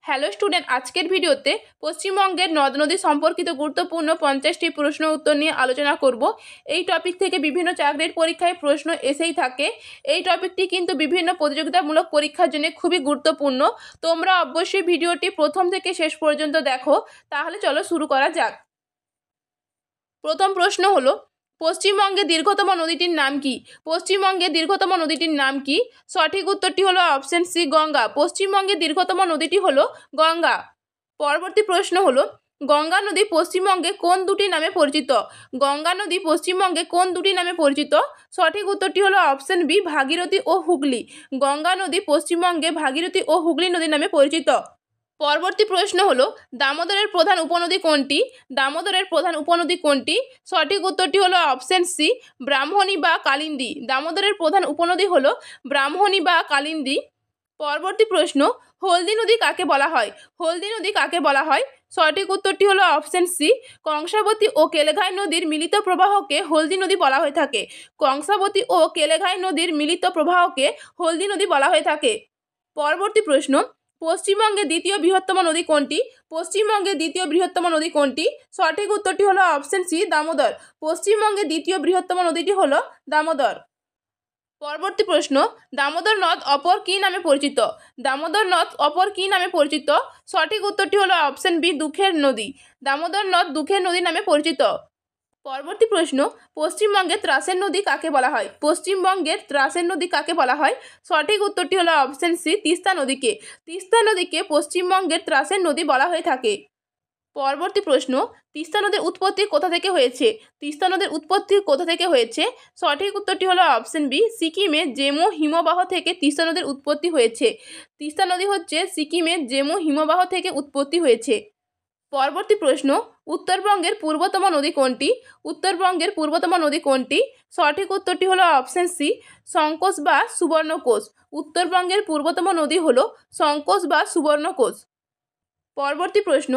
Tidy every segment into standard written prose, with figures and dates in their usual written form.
Hello student, আজকের ভিডিওতে পশ্চিমবঙ্গের নদ নদী সম্পর্কিত গুরুত্বপূর্ণ 50টি প্রশ্ন উত্তর নিয়ে আলোচনা করব। এই টপিক থেকে বিভিন্ন চাকরির পরীক্ষায় প্রশ্ন এসেই থাকে। এই টপিকটি কিন্তু বিভিন্ন প্রতিযোগিতামূলক পরীক্ষার জন্য খুবই গুরুত্বপূর্ণ। তোমরা অবশ্যই ভিডিওটি প্রথম থেকে শেষ পর্যন্ত দেখো। তাহলে চলো শুরু করা যাক। প্রথম প্রশ্ন হলো, পশ্চিমবঙ্গের দীর্ঘতম নদীটির নাম কি? পশ্চিমবঙ্গের দীর্ঘতম নদীটির নাম কি? সঠিক উত্তরটি হলো অপশন সি, গঙ্গা। পশ্চিমবঙ্গের দীর্ঘতম নদীটি হলো গঙ্গা। পরবর্তী প্রশ্ন হলো, গঙ্গা নদী পশ্চিমবঙ্গে কোন দুটি নামে পরিচিত? গঙ্গা নদী পশ্চিমবঙ্গে কোন দুটি নামে পরিচিত? সঠিক উত্তরটি হলো অপশন বি, ভাগীরথী ও হুগলি। গঙ্গা নদী পশ্চিমবঙ্গে ভাগীরথী ও হুগলি নদী নামে পরিচিত। পরবর্তী প্রশ্ন হলো, দামোদরের প্রধান উপনদী কোনটি? দামোদরের প্রধান উপনদী কোনটি? সঠিক উত্তরটি হলো অপশন সি, ব্রাহ্মণী বা কালিন্দী। দামোদরের প্রধান উপনদী হলো ব্রাহ্মণী বা কালিন্দী। পরবর্তী প্রশ্ন, হলদি নদী কাকে বলা হয়? হলদি নদী কাকে বলা হয়? সঠিক উত্তরটি হলো অপশন সি, কংসাবতী ও কেলেঘাই নদীর মিলিত প্রবাহকে হলদি নদী বলা হয়ে থাকে। কংসাবতী ও কেলেঘাই নদীর মিলিত প্রবাহকে হলদি নদী বলা হয়ে থাকে। পরবর্তী প্রশ্ন, পশ্চিমবঙ্গের দ্বিতীয় বৃহত্তম নদী কোনটি? পশ্চিমবঙ্গের দ্বিতীয় বৃহত্তম নদী কোনটি? সঠিক উত্তরটি হলো অপশন সি, দামোদর। পশ্চিমবঙ্গের দ্বিতীয় বৃহত্তম নদীটি হলো দামোদর। পরবর্তী প্রশ্ন, দামোদর নদ অপর কী নামে পরিচিত? দামোদর নদ অপর কী নামে পরিচিত? সঠিক উত্তরটি হলো অপশন বি, দুঃখের নদী। দামোদর নদ দুঃখের নদী নামে পরিচিত। পরবর্তী প্রশ্ন, পশ্চিমবঙ্গের ত্রাসের নদী কাকে বলা হয়? পশ্চিমবঙ্গের ত্রাসের নদী কাকে বলা হয়? সঠিক উত্তরটি হলো অপশন সি, তিস্তা নদীকে। তিস্তা নদীকে পশ্চিমবঙ্গের ত্রাসের নদী বলা হয়ে থাকে। পরবর্তী প্রশ্ন, তিস্তা নদীর উৎপত্তি কোথা থেকে হয়েছে? তিস্তা নদীর উৎপত্তি কোথা থেকে হয়েছে? সঠিক উত্তরটি হলো অপশন বি, সিকিমের জেমু হিমবাহ থেকে তিস্তা নদীর উৎপত্তি হয়েছে। তিস্তা নদী হচ্ছে সিকিমের জেমু হিমবাহ থেকে উৎপত্তি হয়েছে। পরবর্তী প্রশ্ন, উত্তরবঙ্গের পূর্বতম নদী কোনটি? উত্তরবঙ্গের পূর্বতম নদী কোনটি? সঠিক উত্তরটি হলো অপশন সি, সংকোচ বা সুবর্ণকোষ। উত্তরবঙ্গের পূর্বতম নদী হলো সংকোচ বা সুবর্ণকোষ। পরবর্তী প্রশ্ন,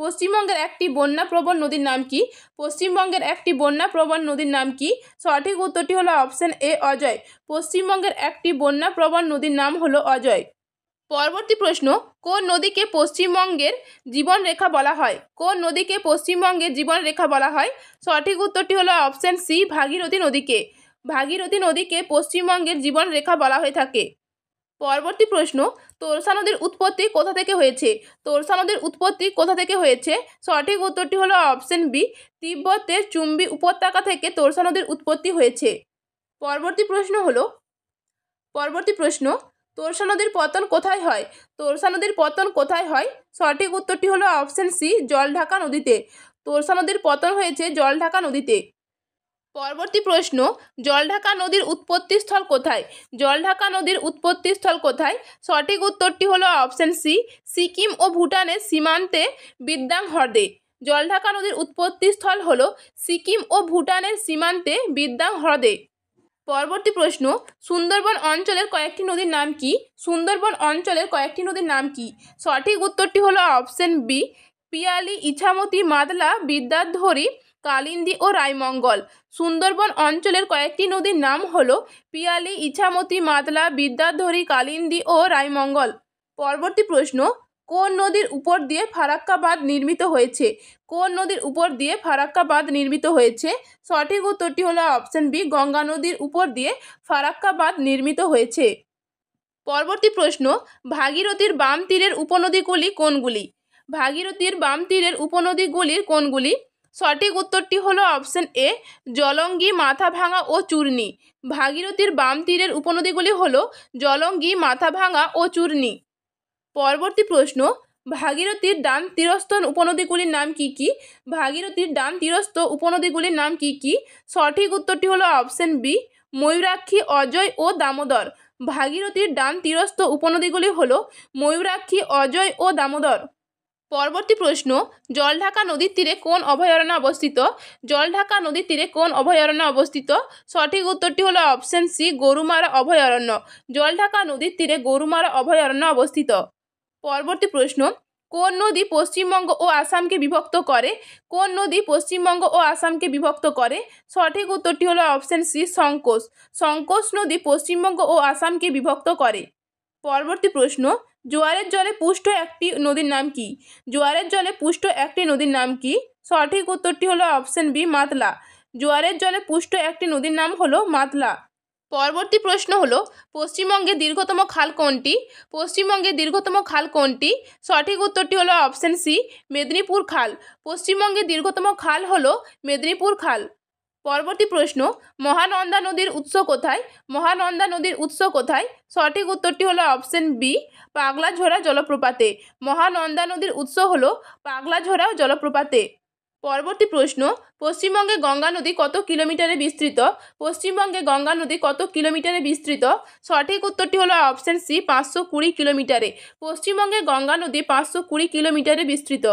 পশ্চিমবঙ্গের একটি বন্যাপ্রবণ নদীর নাম কি? পশ্চিমবঙ্গের একটি বন্যাপ্রবণ নদীর নাম কি? সঠিক উত্তরটি হলো অপশন এ, অজয়। পশ্চিমবঙ্গের একটি বন্যাপ্রবণ নদীর নাম হলো অজয়। পরবর্তী প্রশ্ন, কোন নদীকে পশ্চিমবঙ্গের জীবনরেখা বলা হয়? কোন নদীকে পশ্চিমবঙ্গের জীবনরেখা বলা হয়? সঠিক উত্তরটি হলো অপশন সি, ভাগীরথী নদীকে। ভাগীরথী নদীকে পশ্চিমবঙ্গের জীবনরেখা বলা হয়ে থাকে। পরবর্তী প্রশ্ন, তোরসা নদীর উৎপত্তি কোথা থেকে হয়েছে? তোরসা নদীর উৎপত্তি কোথা থেকে হয়েছে? সঠিক উত্তরটি হলো অপশন বি, তিব্বতের চুম্বি উপত্যকা থেকে তোরসা নদীর উৎপত্তি হয়েছে। পরবর্তী প্রশ্ন, তোরসা নদীর পতন কোথায় হয়? তোরসা নদীর পতন কোথায় হয়? সঠিক উত্তরটি হলো অপশন সি, জলঢাকা নদীতে। তোরসা নদীর পতন হয়েছে জলঢাকা নদীতে। পরবর্তী প্রশ্ন, জলঢাকা নদীর উৎপত্তিস্থল কোথায়? জলঢাকা নদীর উৎপত্তিস্থল কোথায়? সঠিক উত্তরটি হলো অপশন সি, সিকিম ও ভুটানের সীমান্তে বিদ্যাং হ্রদে। জলঢাকা নদীর উৎপত্তিস্থল হলো সিকিম ও ভুটানের সীমান্তে বিদ্যাং হ্রদে। পরবর্তী প্রশ্ন, সুন্দরবন অঞ্চলের কয়েকটি নদীর নাম কি? সুন্দরবন অঞ্চলের কয়েকটি নদীর নাম কি? সঠিক উত্তরটি হলো অপশন বি, পিয়ালি, ইছামতি, মাদলা, বিদ্যাধরী, কালিন্দী ও রায়মঙ্গল। সুন্দরবন অঞ্চলের কয়েকটি নদীর নাম হলো পিয়ালি, ইছামতি, মাদলা, বিদ্যাধরী, কালিন্দী ও রায়মঙ্গল। পরবর্তী প্রশ্ন, কোন নদীর উপর দিয়ে ফারাক্কা বাঁধ নির্মিত হয়েছে? কোন নদীর উপর দিয়ে ফারাক্কা বাঁধ নির্মিত হয়েছে? সঠিক উত্তরটি হলো অপশন বি, গঙ্গা নদীর উপর দিয়ে ফারাক্কা বাঁধ নির্মিত হয়েছে। পরবর্তী প্রশ্ন, ভাগীরথীর বাম তীরের উপনদীগুলি কোনগুলি? ভাগীরথীর বাম তীরের উপনদীগুলির কোনগুলি? সঠিক উত্তরটি হলো অপশন এ, জলঙ্গি, মাথাভাঙা ও চূর্ণী। ভাগীরথীর বাম তীরের উপনদীগুলি হলো জলঙ্গি, মাথাভাঙা ও চূর্ণী। পরবর্তী প্রশ্ন, ভাগীরথীর ডান তীরস্থ উপনদীগুলির নাম কি কি? ভাগীরথীর ডান তীরস্থ উপনদীগুলির নাম কি কি? সঠিক উত্তরটি হলো অপশন বি, ময়ূরাক্ষী, অজয় ও দামোদর। ভাগীরথীর ডান তীরস্থ উপনদীগুলি হলো ময়ূরাক্ষী, অজয় ও দামোদর। পরবর্তী প্রশ্ন, জলঢাকা নদীর তীরে কোন অভয়ারণ্য অবস্থিত? জলঢাকা নদীর তীরে কোন অভয়ারণ্য অবস্থিত? সঠিক উত্তরটি হলো অপশন সি, গরুমারা অভয়ারণ্য। জলঢাকা নদীর তীরে গরুমারা অভয়ারণ্য অবস্থিত। পরবর্তী প্রশ্ন, কোন নদী পশ্চিমবঙ্গ ও আসামকে বিভক্ত করে? কোন নদী পশ্চিমবঙ্গ ও আসামকে বিভক্ত করে? সঠিক উত্তরটি হলো অপশন সি, সংকোচ। সংকোচ নদী পশ্চিমবঙ্গ ও আসামকে বিভক্ত করে। পরবর্তী প্রশ্ন, জোয়ারের জলে পুষ্ট একটি নদীর নাম কি? জোয়ারের জলে পুষ্ট একটি নদীর নাম কি? সঠিক উত্তরটি হলো অপশন বি, মাতলা। জোয়ারের জলে পুষ্ট একটি নদীর নাম হলো মাতলা। পরবর্তী প্রশ্ন হলো পশ্চিমবঙ্গের দীর্ঘতম খাল কোনটি? পশ্চিমবঙ্গের দীর্ঘতম খাল কোনটি? সঠিক উত্তরটি হলো অপশন সি, মেদিনীপুর খাল। পশ্চিমবঙ্গের দীর্ঘতম খাল হলো মেদিনীপুর খাল। পরবর্তী প্রশ্ন, মহানন্দা নদীর উৎস কোথায়? মহানন্দা নদীর উৎস কোথায়? সঠিক উত্তরটি হলো অপশন বি, পাগলাঝোড়া জলপ্রপাতে। মহানন্দা নদীর উৎস হলো পাগলাঝোড়া জলপ্রপাতে। পরবর্তী প্রশ্ন, পশ্চিমবঙ্গে গঙ্গা নদী কত কিলোমিটারে বিস্তৃত? পশ্চিমবঙ্গে গঙ্গা নদী কত কিলোমিটারে বিস্তৃত? সঠিক উত্তরটি হলো অপশন সি, 520 কিলোমিটারে। পশ্চিমবঙ্গে গঙ্গা নদী 520 কিলোমিটারে বিস্তৃত।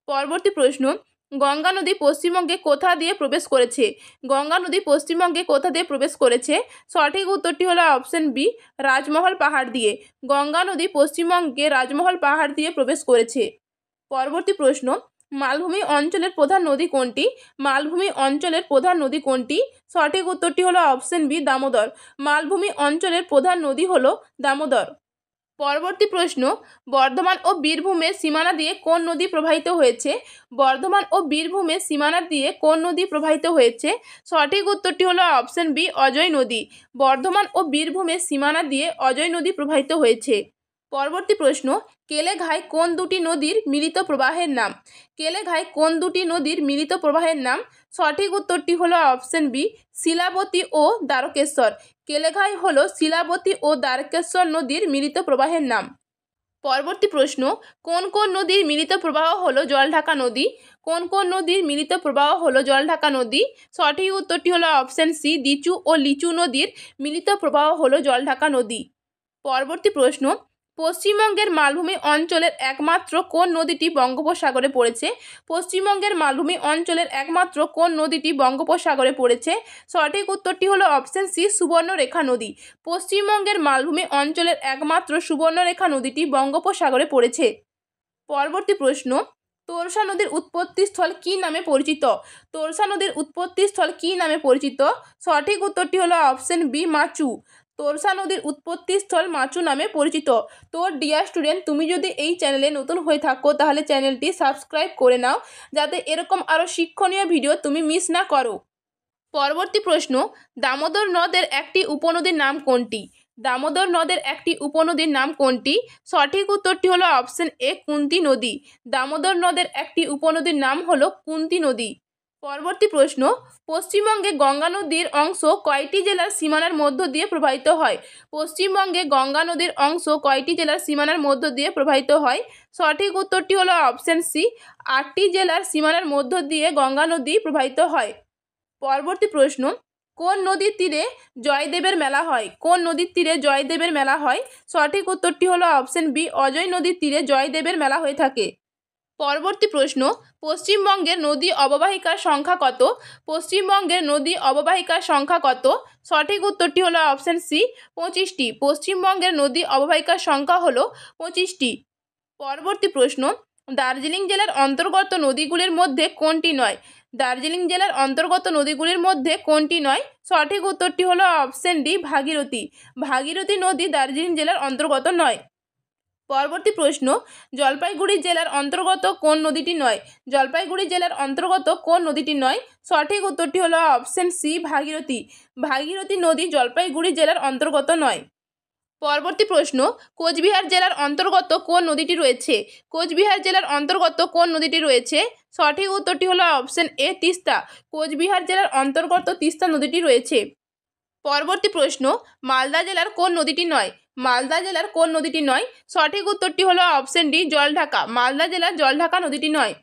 পরবর্তী প্রশ্ন, গঙ্গা নদী পশ্চিমবঙ্গে কোথা দিয়ে প্রবেশ করেছে? গঙ্গা নদী পশ্চিমবঙ্গে কোথা দিয়ে প্রবেশ করেছে? সঠিক উত্তরটি হলো অপশন বি, রাজমহল পাহাড় দিয়ে। গঙ্গা নদী পশ্চিমবঙ্গে রাজমহল পাহাড় দিয়ে প্রবেশ করেছে। পরবর্তী প্রশ্ন, মালভূমি অঞ্চলের প্রধান নদী কোনটি? মালভূমি অঞ্চলের প্রধান নদী কোনটি? সঠিক উত্তরটি হলো অপশন বি, দামোদর। মালভূমি অঞ্চলের প্রধান নদী হলো দামোদর। পরবর্তী প্রশ্ন, বর্ধমান ও বীরভূমের সীমানা দিয়ে কোন নদী প্রবাহিত হয়েছে? বর্ধমান ও বীরভূমের সীমানা দিয়ে কোন নদী প্রবাহিত হয়েছে? সঠিক উত্তরটি হলো অপশন বি, অজয় নদী। বর্ধমান ও বীরভূমের সীমানা দিয়ে অজয় নদী প্রবাহিত হয়েছে। পরবর্তী প্রশ্ন, কেলেঘাই কোন দুটি নদীর মিলিত প্রবাহের নাম? কেলেঘাই কোন দুটি নদীর মিলিত প্রবাহের নাম? সঠিক উত্তরটি হলো অপশন বি, শিলাবতী ও দ্বারকেশ্বর। কেলেঘাই হলো শিলাবতী ও দ্বারকেশ্বর নদীর মিলিত প্রবাহের নাম। পরবর্তী প্রশ্ন, কোন কোন নদীর মিলিত প্রবাহ হলো জলঢাকা নদী? কোন কোন নদীর মিলিত প্রবাহ হলো জলঢাকা নদী? সঠিক উত্তরটি হলো অপশন সি, দিচু ও লিচু নদীর মিলিত প্রবাহ হলো জলঢাকা নদী। পরবর্তী প্রশ্ন, পশ্চিমবঙ্গের মালভূমি অঞ্চলের একমাত্র কোন নদীটি বঙ্গোপসাগরে পড়েছে? পশ্চিমবঙ্গের মালভূমি অঞ্চলের একমাত্র কোন নদীটি বঙ্গোপসাগরে পড়েছে? সঠিক উত্তরটি হলো অপশন সি, সুবর্ণরেখা নদী। পশ্চিমবঙ্গের মালভূমি অঞ্চলের একমাত্র সুবর্ণরেখা নদীটি বঙ্গোপসাগরে পড়েছে। পরবর্তী প্রশ্ন, তোরসা নদীর উৎপত্তিস্থল কী নামে পরিচিত? তোরসা নদীর উৎপত্তিস্থল কী নামে পরিচিত? সঠিক উত্তরটি হলো অপশন বি, মাচু। তোরসা নদীর উৎপত্তিস্থল মাচু নামে পরিচিত। তো ডিয়ার স্টুডেন্ট, তুমি যদি এই চ্যানেলে নতুন হয়ে থাকো তাহলে চ্যানেলটি সাবস্ক্রাইব করে নাও, যাতে এরকম আরও শিক্ষণীয় ভিডিও তুমি মিস না করো। পরবর্তী প্রশ্ন, দামোদর নদের একটি উপনদীর নাম কোনটি? দামোদর নদের একটি উপনদীর নাম কোনটি? সঠিক উত্তরটি হলো অপশন এ, কুন্তী নদী। দামোদর নদের একটি উপনদীর নাম হলো কুন্তী নদী। পরবর্তী প্রশ্ন, পশ্চিমবঙ্গে গঙ্গা নদীর অংশ কয়টি জেলার সীমানার মধ্য দিয়ে প্রবাহিত হয়? পশ্চিমবঙ্গে গঙ্গা নদীর অংশ কয়টি জেলার সীমানার মধ্য দিয়ে প্রবাহিত হয়? সঠিক উত্তরটি হলো অপশন সি, 8টি জেলার সীমানার মধ্য দিয়ে গঙ্গা নদী প্রবাহিত হয়। পরবর্তী প্রশ্ন, কোন নদীর তীরে জয়দেবের মেলা হয়? কোন নদীর তীরে জয়দেবের মেলা হয়? সঠিক উত্তরটি হলো অপশন বি, অজয় নদীর তীরে জয়দেবের মেলা হয়ে থাকে। পরবর্তী প্রশ্ন, পশ্চিমবঙ্গের নদী অববাহিকার সংখ্যা কত? পশ্চিমবঙ্গের নদী অববাহিকার সংখ্যা কত? সঠিক উত্তরটি হলো অপশন সি, 25টি। পশ্চিমবঙ্গের নদী অববাহিকার সংখ্যা হলো 25টি। পরবর্তী প্রশ্ন, দার্জিলিং জেলার অন্তর্গত নদীগুলির মধ্যে কোনটি নয়? দার্জিলিং জেলার অন্তর্গত নদীগুলির মধ্যে কোনটি নয়? সঠিক উত্তরটি হলো অপশন ডি, ভাগীরথী। ভাগীরথী নদী দার্জিলিং জেলার অন্তর্গত নয়। পরবর্তী প্রশ্ন, জলপাইগুড়ি জেলার অন্তর্গত কোন নদীটি নয়? জলপাইগুড়ি জেলার অন্তর্গত কোন নদীটি নয়? সঠিক উত্তরটি হলো অপশন সি, ভাগীরথী। ভাগীরথী নদী জলপাইগুড়ি জেলার অন্তর্গত নয়। পরবর্তী প্রশ্ন, কোচবিহার জেলার অন্তর্গত কোন নদীটি রয়েছে? কোচবিহার জেলার অন্তর্গত কোন নদীটি রয়েছে? সঠিক উত্তরটি হলো অপশন এ, তিস্তা। কোচবিহার জেলার অন্তর্গত তিস্তা নদীটি রয়েছে। পরবর্তী প্রশ্ন, মালদা জেলার কোন নদীটি নয়? মালদা জেলার কোন নদীটি নয়? সঠিক উত্তরটি হলো অপশন ডি, জলঢাকা। মালদা জেলার জলঢাকা নদীটি নয়।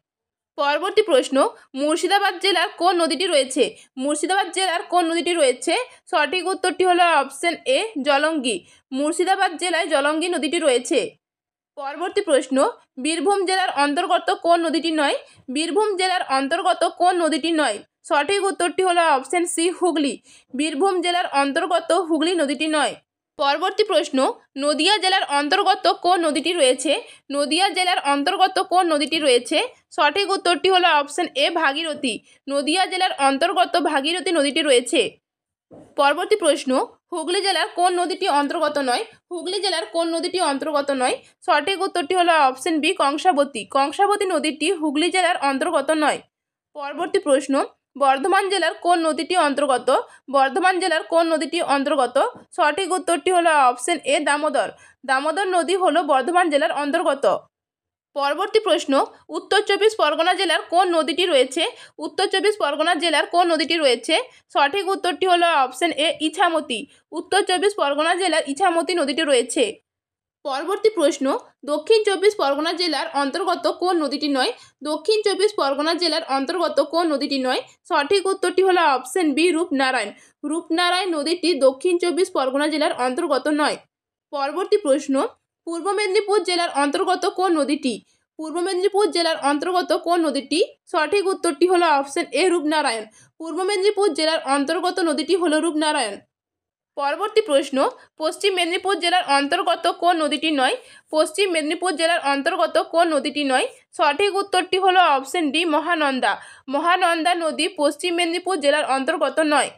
পরবর্তী প্রশ্ন, মুর্শিদাবাদ জেলার কোন নদীটি রয়েছে? মুর্শিদাবাদ জেলার কোন নদীটি রয়েছে? সঠিক উত্তরটি হলো অপশন এ, জলঙ্গি। মুর্শিদাবাদ জেলায় জলঙ্গি নদীটি রয়েছে। পরবর্তী প্রশ্ন, বীরভূম জেলার অন্তর্গত কোন নদীটি নয়? বীরভূম জেলার অন্তর্গত কোন নদীটি নয়? সঠিক উত্তরটি হলো অপশন সি, হুগলি। বীরভূম জেলার অন্তর্গত হুগলি নদীটি নয়। পরবর্তী প্রশ্ন, নদিয়া জেলার অন্তর্গত কোন নদীটি রয়েছে? নদিয়া জেলার অন্তর্গত কোন নদীটি রয়েছে? সঠিক উত্তরটি হলো অপশন এ, ভাগীরথী। নদিয়া জেলার অন্তর্গত ভাগীরথী নদীটি রয়েছে। পরবর্তী প্রশ্ন, হুগলি জেলার কোন নদীটি অন্তর্গত নয়? হুগলি জেলার কোন নদীটি অন্তর্গত নয়? সঠিক উত্তরটি হলো অপশন বি, কংসাবতী। কংসাবতী নদীটি হুগলি জেলার অন্তর্গত নয়। পরবর্তী প্রশ্ন, বর্ধমান জেলার কোন নদীটি অন্তর্গত? বর্ধমান জেলার কোন নদীটি অন্তর্গত? সঠিক উত্তরটি হলো অপশন এ, দামোদর। দামোদর নদী হলো বর্ধমান জেলার অন্তর্গত। পরবর্তী প্রশ্ন, উত্তর চব্বিশ পরগনা জেলার কোন নদীটি রয়েছে? উত্তর চব্বিশ পরগনা জেলার কোন নদীটি রয়েছে? সঠিক উত্তরটি হলো অপশন এ, ইছামতি। উত্তর চব্বিশ পরগনা জেলার ইছামতি নদীটি রয়েছে। পরবর্তী প্রশ্ন, দক্ষিণ চব্বিশ পরগনা জেলার অন্তর্গত কোন নদীটি নয়? দক্ষিণ চব্বিশ পরগনা জেলার অন্তর্গত কোন নদীটি নয়? সঠিক উত্তরটি হলো অপশন বি, রূপনারায়ণ। রূপনারায়ণ নদীটি দক্ষিণ চব্বিশ পরগনা জেলার অন্তর্গত নয়। পরবর্তী প্রশ্ন, পূর্ব মেদিনীপুর জেলার অন্তর্গত কোন নদীটি? পূর্ব মেদিনীপুর জেলার অন্তর্গত কোন নদীটি? সঠিক উত্তরটি হলো অপশন এ, রূপনারায়ণ। পূর্ব মেদিনীপুর জেলার অন্তর্গত নদীটি হলো রূপনারায়ণ। পরবর্তী প্রশ্ন, পশ্চিম মেদিনীপুর জেলার অন্তর্গত কোন নদীটি নয়? পশ্চিম মেদিনীপুর জেলার অন্তর্গত কোন নদীটি নয়? সঠিক উত্তরটি হলো অপশন ডি, মহানন্দা। মহানন্দা নদী পশ্চিম মেদিনীপুর জেলার অন্তর্গত নয়।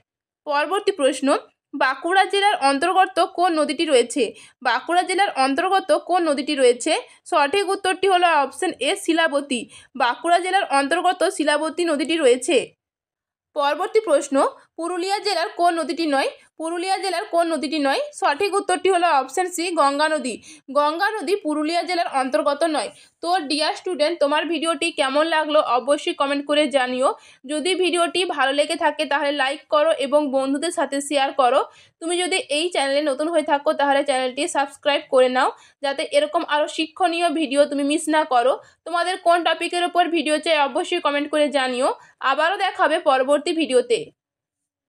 পরবর্তী প্রশ্ন, বাঁকুড়া জেলার অন্তর্গত কোন নদীটি রয়েছে? বাঁকুড়া জেলার অন্তর্গত কোন নদীটি রয়েছে? সঠিক উত্তরটি হলো অপশন এ, শিলাবতী। বাঁকুড়া জেলার অন্তর্গত শিলাবতী নদীটি রয়েছে। পরবর্তী প্রশ্ন, পুরুলিয়া জেলার কোন নদীটি নয়? পুরুলিয়া জেলার কোন নদীটি নয়? সঠিক উত্তরটি হলো অপশন সি, গঙ্গা নদী। গঙ্গা নদী পুরুলিয়া জেলার অন্তর্গত নয়। তো ডিয়ার স্টুডেন্ট, তোমার ভিডিওটি কেমন লাগলো অবশ্যই কমেন্ট করে জানিও। যদি ভিডিওটি ভালো লেগে থাকে তাহলে লাইক করো এবং বন্ধুদের সাথে শেয়ার করো। তুমি যদি এই চ্যানেলে নতুন হয়ে থাকো তাহলে চ্যানেলটি সাবস্ক্রাইব করে নাও, যাতে এরকম আরও শিক্ষণীয় ভিডিও তুমি মিস না করো। তোমাদের কোন টপিকের ওপর ভিডিও চাই অবশ্যই কমেন্ট করে জানিও। আবারও দেখা হবে পরবর্তী ভিডিওতে।